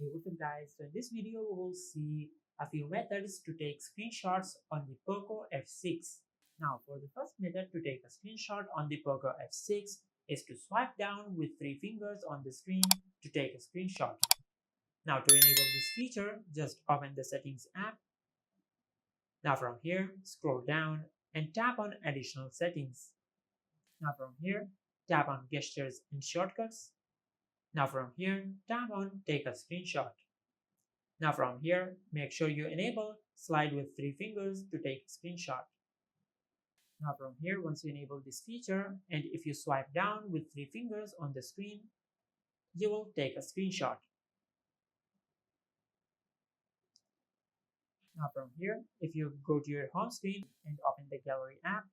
Hey, what's up guys? So in this video we will see a few methods to take screenshots on the Poco F6. Now for the first method to take a screenshot on the Poco F6 is to swipe down with 3 fingers on the screen to take a screenshot. Now to enable this feature, just open the settings app. Now from here, scroll down and tap on additional settings. Now from here, tap on gestures and shortcuts. Now from here, tap on take a screenshot. Now from here, make sure you enable slide with 3 fingers to take a screenshot. Now from here, once you enable this feature, and if you swipe down with 3 fingers on the screen, you will take a screenshot. Now from here, if you go to your home screen and open the gallery app,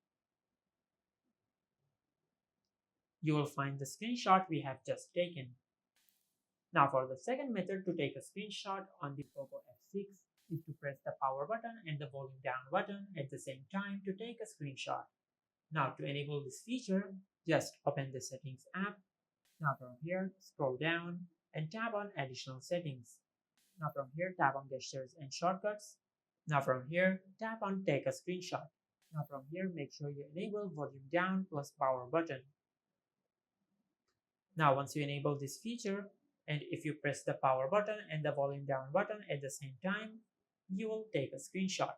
you will find the screenshot we have just taken. Now for the second method to take a screenshot on the Poco F6 is to press the power button and the volume down button at the same time to take a screenshot. Now to enable this feature, just open the settings app. Now from here, scroll down and tap on additional settings. Now from here, tap on gestures and shortcuts. Now from here, tap on take a screenshot. Now from here, make sure you enable volume down plus power button. Now once you enable this feature, and if you press the power button and the volume down button at the same time, you will take a screenshot.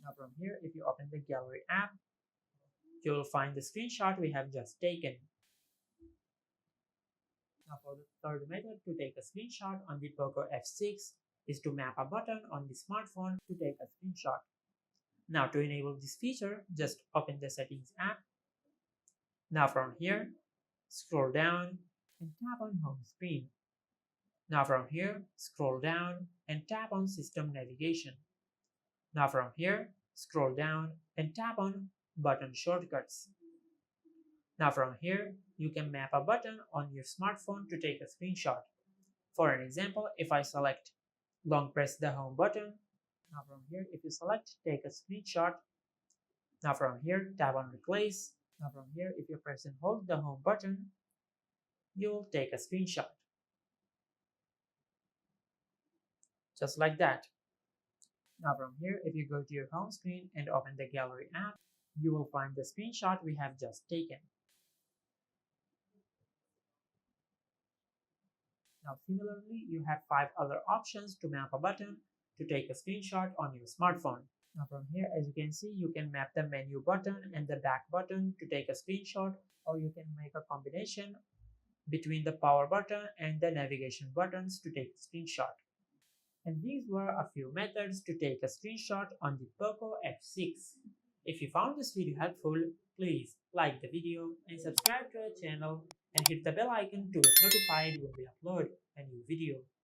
Now from here, if you open the gallery app, you will find the screenshot we have just taken. Now for the third method to take a screenshot on the Poco F6 is to map a button on the smartphone to take a screenshot. Now to enable this feature, just open the settings app. Now from here, scroll down and tap on home screen. Now from here, scroll down and tap on system navigation. Now from here, scroll down and tap on button shortcuts. Now from here, you can map a button on your smartphone to take a screenshot. For an example, if I select long press the home button, now from here, if you select take a screenshot, now from here, tap on replace. Now from here, if you press and hold the home button, you will take a screenshot. Just like that. Now from here, if you go to your home screen and open the gallery app, you will find the screenshot we have just taken. Now similarly, you have 5 other options to map a button to take a screenshot on your smartphone. Now from here, as you can see, you can map the menu button and the back button to take a screenshot, or you can make a combination between the power button and the navigation buttons to take a screenshot. And these were a few methods to take a screenshot on the Poco F6. If you found this video helpful, please like the video and subscribe to our channel and hit the bell icon to get notified when we upload a new video.